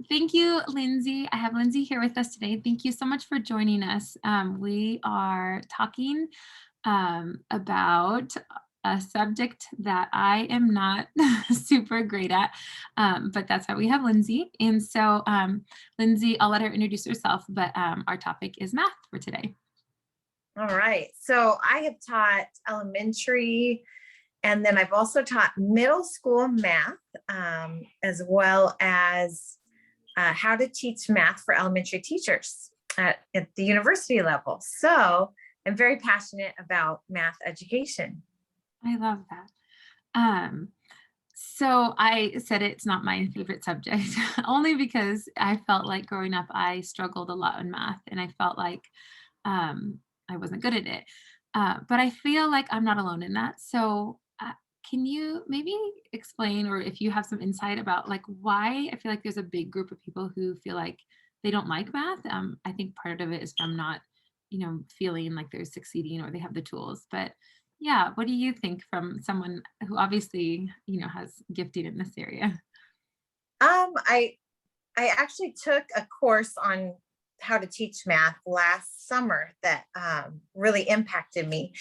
Thank you, Lindsay. I have Lindsay here with us today. Thank you so much for joining us. We are talking about a subject that I am not super great at, but that's why we have Lindsay. And so, Lindsay, I'll let her introduce herself, but our topic is math for today. All right. So I have taught elementary, and then I've also taught middle school math, as well as how to teach math for elementary teachers at the university level. So I'm very passionate about math education. I love that. Um, so I said it's not my favorite subject, only because I felt like growing up I struggled a lot in math, and I felt like um, I wasn't good at it. But I feel like I'm not alone in that. So can you maybe explain, or if you have some insight about like why I feel like there's a big group of people who feel like they don't like math? I think part of it is from not, feeling like they're succeeding or they have the tools. But yeah, what do you think from someone who obviously, has gifting in this area? I actually took a course on how to teach math last summer that really impacted me.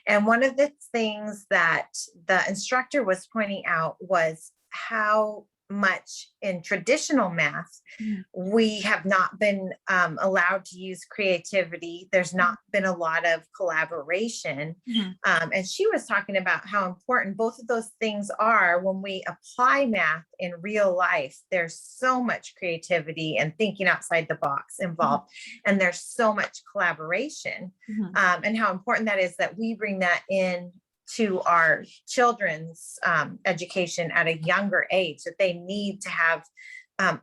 And one of the things that the instructor was pointing out was how much in traditional math Mm, we have not been allowed to use creativity. There's not been a lot of collaboration. mhm, And she was talking about how important both of those things are when we apply math in real life. There's so much creativity and thinking outside the box mhm, involved, and there's so much collaboration, mhm, and how important that is that we bring that in to our children's education at a younger age, that they need to have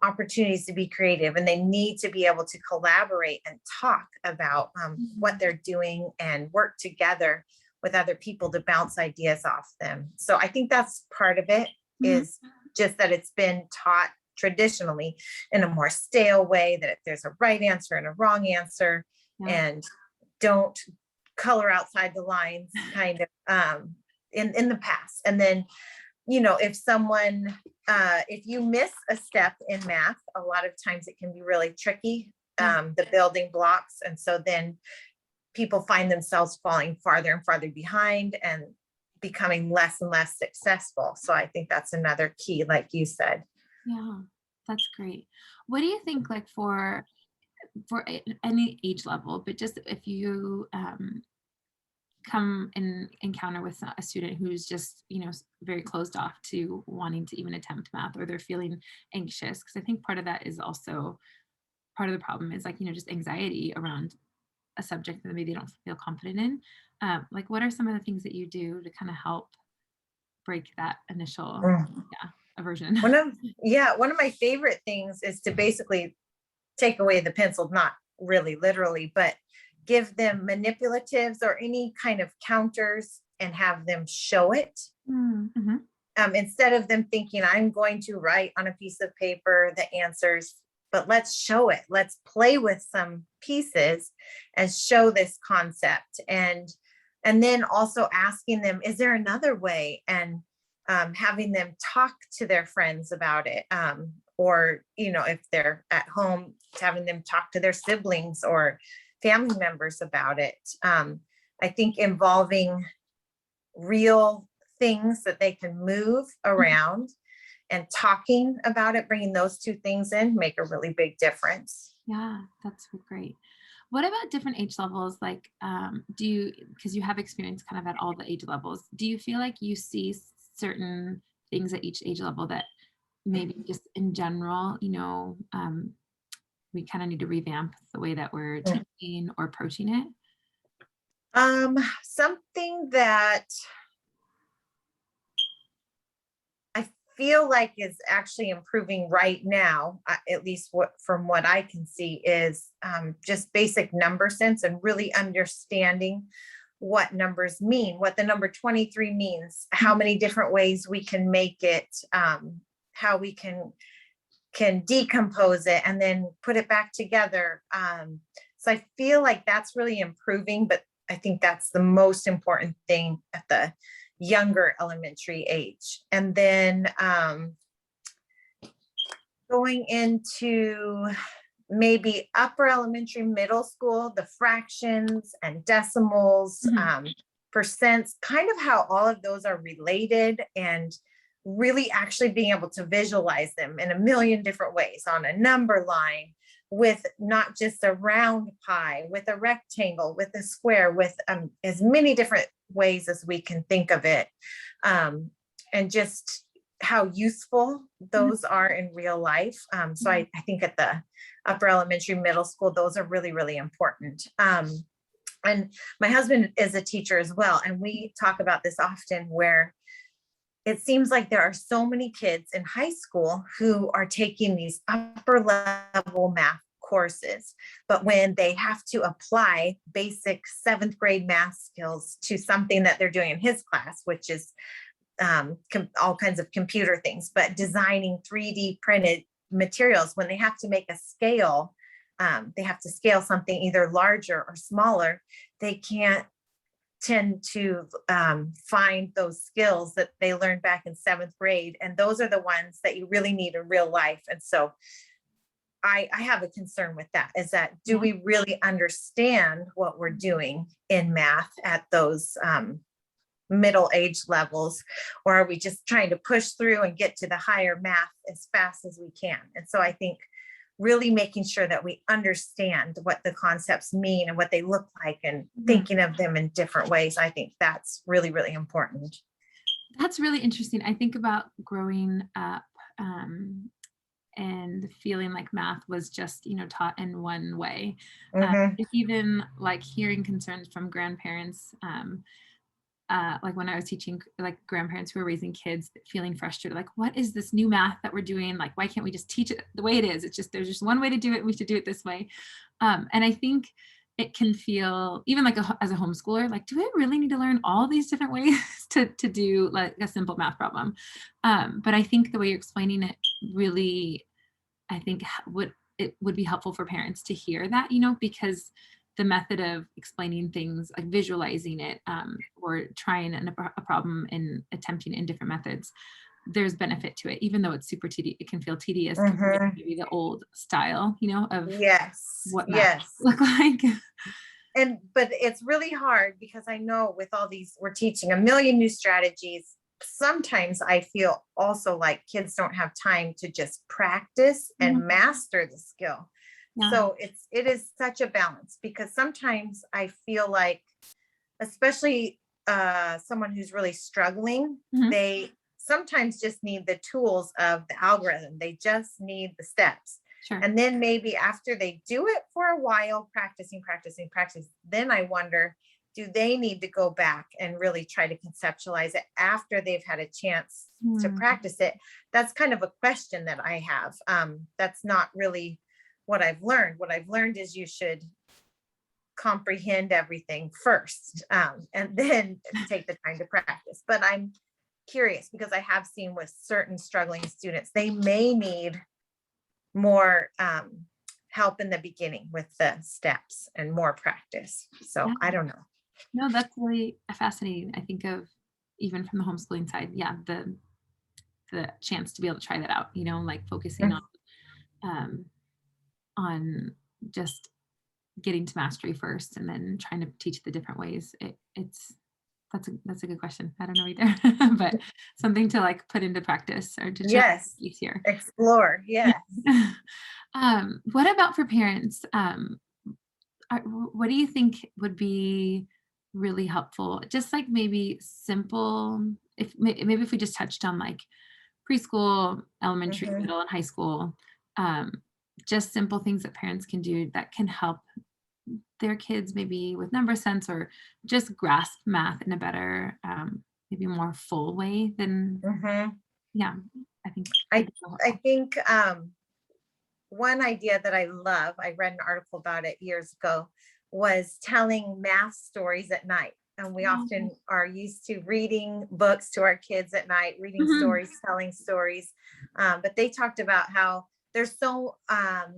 opportunities to be creative, and they need to be able to collaborate and talk about what mhm, they're doing and work together with other people to bounce ideas off them. So I think that's part of it, mhm. is just that it's been taught traditionally in a more stale way, that there's a right answer and a wrong answer, Yeah. and don't color outside the lines kind of in the past. And then, if someone if you miss a step in math, a lot of times it can be really tricky, Yeah. the building blocks. And so then people find themselves falling farther and farther behind and becoming less and less successful. So I think that's another key, like you said. Yeah. That's great. What do you think, like any age level, but just if you come and encounter with a student who's just, very closed off to wanting to even attempt math, or they're feeling anxious, because I think part of that is also part of the problem is like, just anxiety around a subject that maybe they don't feel confident in. Like, what are some of the things that you do to kind of help break that initial, Mm. yeah, aversion? One of my favorite things is to basically take away the pencil, not really literally, but give them manipulatives or any kind of counters and have them show it. Mm-hmm. Instead of them thinking, I'm going to write on a piece of paper the answers, but let's show it. Let's play with some pieces and show this concept. And then also asking them, is there another way? And having them talk to their friends about it. Or, if they're at home, having them talk to their siblings or family members about it. I think involving real things that they can move around and talking about it, bringing those two things in, make a really big difference. Yeah, that's great. What about different age levels? Like, do you, because you have experience kind of at all the age levels, do you feel like you see certain things at each age level that maybe just in general, we kind of need to revamp the way that we're teaching or approaching it? Something that I feel like is actually improving right now, at least from what I can see, is just basic number sense and really understanding what numbers mean, what the number 23 means, how many different ways we can make it, how we can decompose it and then put it back together. So I feel like that's really improving, but I think that's the most important thing at the younger elementary age. And then Going into maybe upper elementary, middle school, the fractions and decimals, Mhm. percents, kind of how all of those are related, and really actually being able to visualize them in a million different ways on a number line, with not just a round pie, with a rectangle, with a square, with as many different ways as we can think of it. And just how useful Mhm. those are in real life. So I think at the upper elementary, middle school, those are really, really important. And my husband is a teacher as well. And we talk about this often, where it seems like there are so many kids in high school who are taking these upper level math courses, but when they have to apply basic seventh grade math skills to something that they're doing in his class, which is all kinds of computer things, but designing 3D printed materials, when they have to make a scale, they have to scale something either larger or smaller, they can't tend to find those skills that they learned back in seventh grade. And those are the ones that you really need in real life. And so I have a concern with that, is that, do Yeah. we really understand what we're doing in math at those middle age levels, or are we just trying to push through and get to the higher math as fast as we can? And so I think really making sure that we understand what the concepts mean and what they look like, and Mhm. thinking of them in different ways, I think that's really, really important. That's really interesting. I think about growing up, and feeling like math was just, taught in one way. Hmm. Even like hearing concerns from grandparents, like when I was teaching, like grandparents who were raising kids, feeling frustrated, like, what is this new math that we're doing? Like, why can't we just teach it the way it is? It's just, there's just one way to do it. We should do it this way. And I think it can feel, even like as a homeschooler, like, do I really need to learn all these different ways to do like a simple math problem? But I think the way you're explaining it really, I think would it would be helpful for parents to hear that, because the method of explaining things, like visualizing it, or trying a problem and attempting in different methods, there's benefit to it, even though it's super tedious. It can feel tedious compared to Hmm. maybe the old style, of Yes, what math yes. look like. And but it's really hard, because I know with all these, we're teaching a million new strategies. Sometimes I feel also like kids don't have time to just practice and Mhm. master the skill. Yeah. So it is such a balance, because sometimes I feel like, especially someone who's really struggling, Mhm. they sometimes just need the tools of the algorithm. They just need the steps. Sure. And then maybe after they do it for a while, practicing, practicing, practice, then I wonder, do they need to go back and really try to conceptualize it after they've had a chance to Mm. practice it? That's kind of a question that I have. That's not really what I've learned. What I've learned is you should comprehend everything first, and then take the time to practice. But I'm curious, because I have seen with certain struggling students, they may need more help in the beginning with the steps and more practice. So Yeah. I don't know. No, that's really fascinating. I think of, even from the homeschooling side, yeah, the chance to be able to try that out, like focusing um, on just getting to mastery first and then trying to teach the different ways. That's a good question. I don't know either, but something to like put into practice or to just Yes, easier. explore. Yes. What about for parents? What do you think would be really helpful? Just like maybe simple, if maybe if we just touched on like preschool, elementary, Mhm. middle, and high school, um, just simple things that parents can do that can help their kids maybe with number sense, or just grasp math in a better, maybe more full way than, Mhm. yeah, I think would I be so I helpful. think one idea that I love, I read an article about it years ago, was telling math stories at night. And we Mhm. often are used to reading books to our kids at night, reading Mhm. stories, telling stories. But they talked about how there's so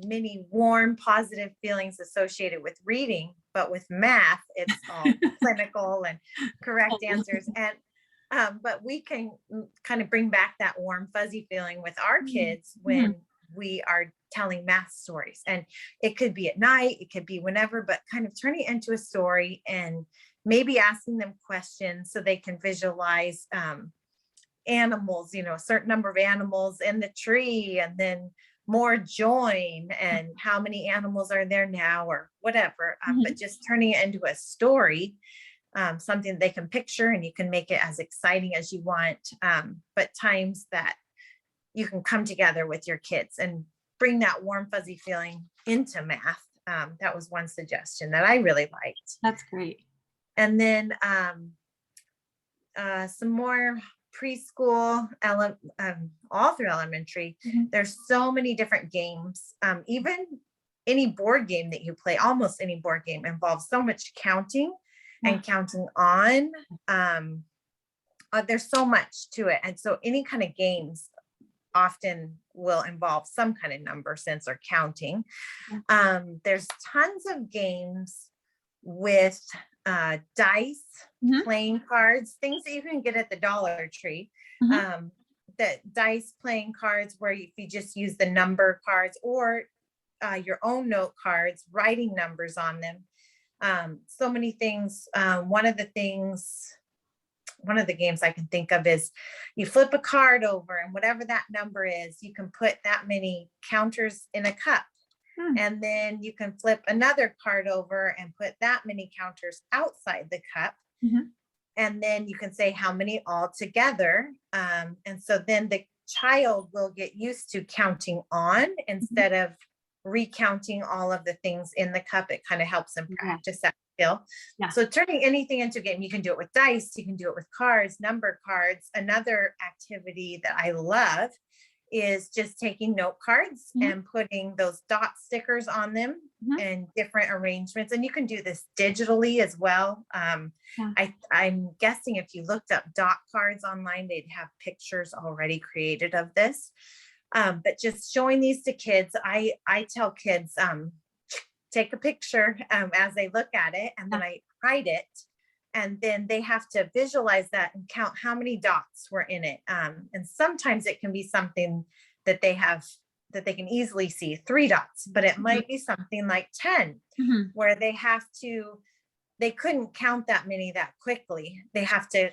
many warm, positive feelings associated with reading, but with math, it's all clinical and correct answers. And but we can kind of bring back that warm, fuzzy feeling with our Mhm. kids when Mhm. we are telling math stories. And it could be at night, it could be whenever, but kind of turning it into a story and maybe asking them questions so they can visualize animals, a certain number of animals in the tree, and then more join, and how many animals are there now, or whatever. But Mhm. just turning it into a story, something they can picture, and you can make it as exciting as you want. But times that you can come together with your kids and bring that warm, fuzzy feeling into math. That was one suggestion that I really liked. That's great. And then some more preschool, all through elementary. Mhm. There's so many different games. Even any board game that you play, almost any board game involves so much counting Yeah. and counting on. There's so much to it. And so any kind of games often will involve some kind of number sense or counting. Yeah. There's tons of games with dice, Mhm. playing cards, things that you can get at the Dollar Tree. Mhm. Um, that dice playing cards where if you just use the number cards, or your own note cards, writing numbers on them. So many things. One of the games I can think of is you flip a card over, and whatever that number is, you can put that many counters in a cup. Mm. And then you can flip another card over and put that many counters outside the cup. Mhm. And then you can say how many all together. And so then the child will get used to counting on Mhm. instead of recounting all of the things in the cup. It kind of helps them Yeah. practice that skill. Yeah. So turning anything into a game, you can do it with dice, you can do it with cards, number cards. Another activity that I love is just taking note cards Mhm. and putting those dot stickers on them Mhm. in different arrangements. And you can do this digitally as well. Yeah. I'm guessing if you looked up dot cards online, they'd have pictures already created of this. But just showing these to kids, I tell kids, take a picture as they look at it, and then Yeah. I hide it. And then they have to visualize that and count how many dots were in it. And sometimes it can be something that they have that they can easily see 3 dots, but it Mhm. might be something like 10, Mhm. where they couldn't count that many that quickly. They have to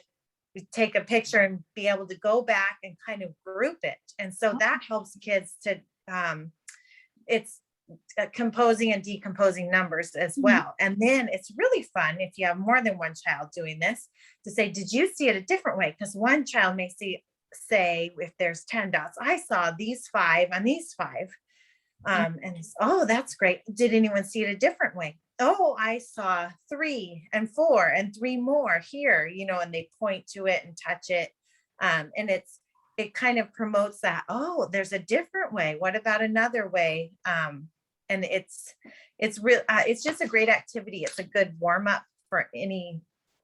take a picture and be able to go back and kind of group it. And so that helps kids to, it's composing and decomposing numbers as Mhm. well. And then it's really fun if you have more than one child doing this to say, did you see it a different way? Because one child may say, if there's 10 dots, I saw these 5 and these 5. Yeah. Oh, that's great. Did anyone see it a different way? Oh, I saw 3 and 4 and 3 more here, and they point to it and touch it. And it kind of promotes that, oh, there's a different way. What about another way? And it's real. It's just a great activity. It's a good warm up for any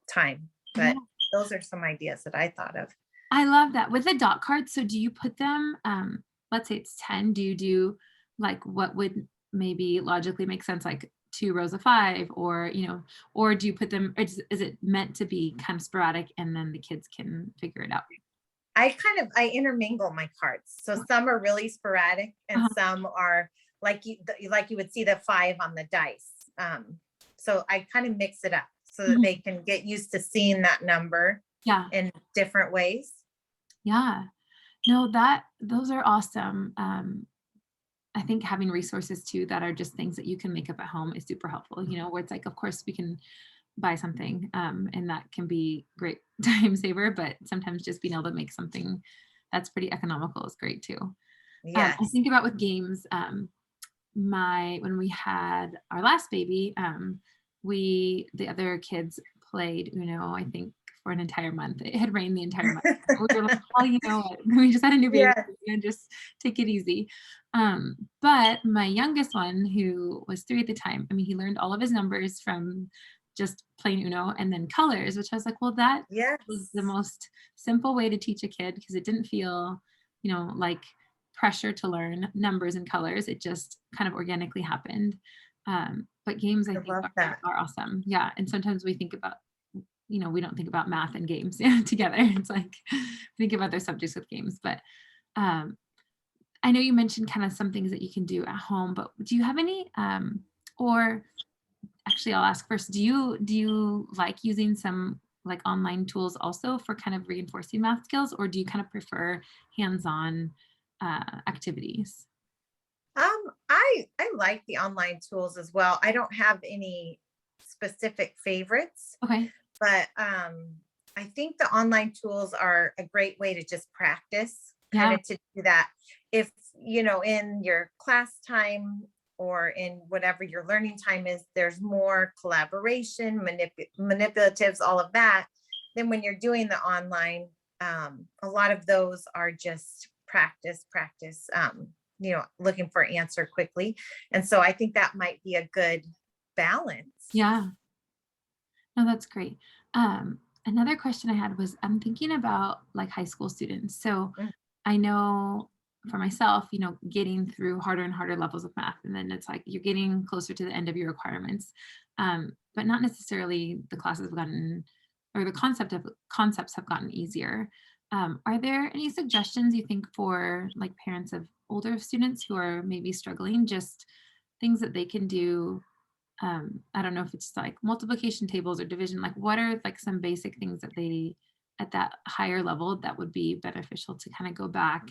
time. Yeah. But those are some ideas that I thought of. I love that. With the dot cards, so do you put them, let's say it's 10, do you do like what would maybe logically make sense, like 2 rows of 5, or, or do you put them, or is it meant to be kind of sporadic and then the kids can figure it out? I intermingle my cards. So some are really sporadic, and Uh-huh. some are like you would see the 5 on the dice. So I kind of mix it up so that Mhm. they can get used to seeing that number Yeah. in different ways. Yeah. No, those are awesome. I think having resources too that are just things that you can make up at home is super helpful, where it's like, of course we can buy something, and that can be great time saver, but sometimes just being able to make something that's pretty economical is great too. I Yes. think about with games, my when we had our last baby, the other kids played Uno, I think, for an entire month. It had rained the entire month. We were like, well, you know what? We just had a new baby, Yes. just take it easy. But my youngest one, who was 3 at the time, I mean, he learned all of his numbers from just playing Uno and then colors, which I was like, well, that was the Yes. most simple way to teach a kid because it didn't feel, like pressure to learn numbers and colors. It just kind of organically happened. But games, I I think, love are, that. are awesome. Yeah. And sometimes we think about, we don't think about math and games together. It's like think about their subjects with games. But um, I know you mentioned kind of some things that you can do at home, but do you have any, or actually I'll ask first, do you like using some like online tools also for kind of reinforcing math skills, or do you kind of prefer hands-on activities? I like the online tools as well. I don't have any specific favorites, Okay. but I think the online tools are a great way to just practice, kind Yeah. of to do that. If in your class time or in whatever your learning time is, there's more collaboration, manipulatives, all of that. Then when you're doing the online, a lot of those are just practice. Looking for answer quickly. And so I think that might be a good balance. Yeah. No, that's great. Another question I had was, I'm thinking about like high school students. So Mm. I know for myself, getting through harder and harder levels of math, and then it's like you're getting closer to the end of your requirements, but not necessarily the classes have gotten, or the concepts have gotten easier. Are there any suggestions you think for like parents of older students who are maybe struggling, just things that they can do? I don't know if it's like multiplication tables or division, like what are like some basic things that they at that higher level that would be beneficial to kind of go back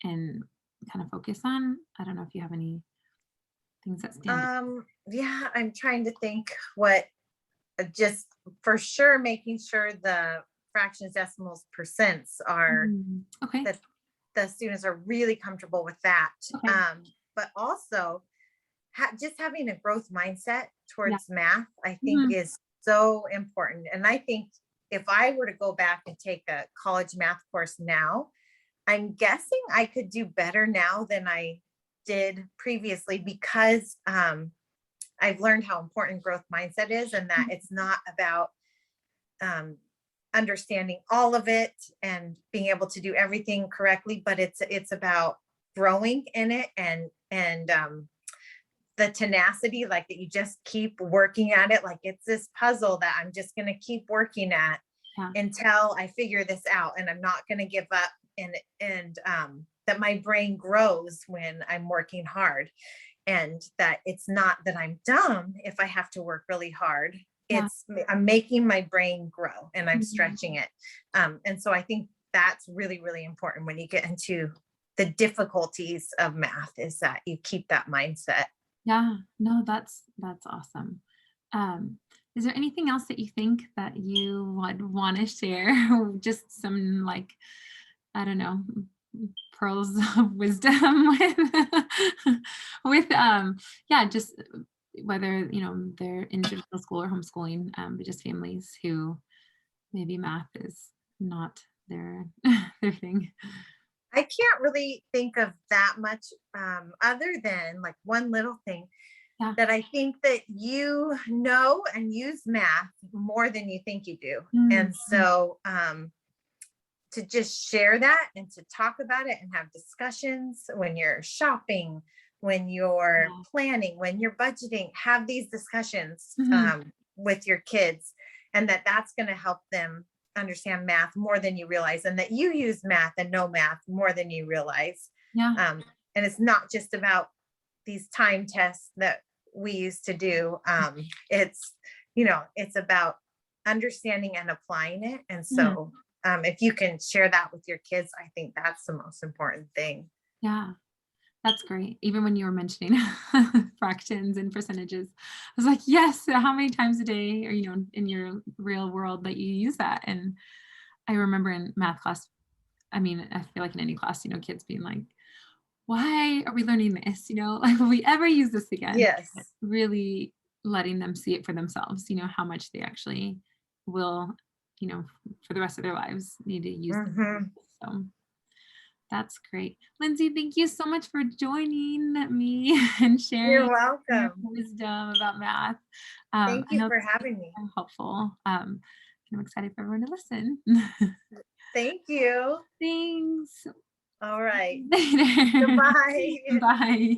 and kind of focus on? I don't know if you have any things that stand out. Yeah, I'm trying to think what just for sure making sure the fractions, decimals, percents are Okay. that the students are really comfortable with that. Okay. But also just having a growth mindset Yeah. towards math, I think Mhm. is so important. And I think if I were to go back and take a college math course now, I'm guessing I could do better now than I did previously because I've learned how important growth mindset is and that it's not about um, understanding all of it and being able to do everything correctly, but it's about growing in it and the tenacity, like that you just keep working at it. Like it's this puzzle that I'm just going to keep working at Yeah. until I figure this out, and I'm not going to give up. And that my brain grows when I'm working hard, and that it's not that I'm dumb if I have to work really hard. Yeah. I'm making my brain grow and I'm Mhm. stretching it. And so I think that's really, really important when you get into the difficulties of math, is that you keep that mindset. Yeah. No, that's awesome. Um, is there anything else that you think that you would want to share? Just some like, I don't know, pearls of wisdom with yeah, just whether they're in traditional school or homeschooling, but just families who maybe math is not their their thing. I can't really think of that much other than like one little thing Yeah. that I think that you know and use math more than you think you do. Mm, And so to just share that and to talk about it and have discussions when you're shopping, when you're yeah. planning, when you're budgeting, have these discussions Mhm. with your kids, and that's going to help them understand math more than you realize, and that you use math and know math more than you realize. Yeah. Um, and it's not just about these time tests that we used to do. It's about understanding and applying it. And Yeah. so if you can share that with your kids, I think that's the most important thing. Yeah. That's great. Even when you were mentioning fractions and percentages, I was like, yes, how many times a day or, in your real world that you use that? And I remember in math class, I mean, I feel like in any class, kids being like, why are we learning this? Like, will we ever use this again? But Yes. really letting them see it for themselves, how much they actually will, for the rest of their lives need to use this. Hmm. So that's great. Lindsay, thank you so much for joining me and You're sharing your welcome. wisdom about math. Thank I you know for this having me. is helpful. I'm excited for everyone to listen. Thank you. Thanks. All right. Later. Goodbye. Bye.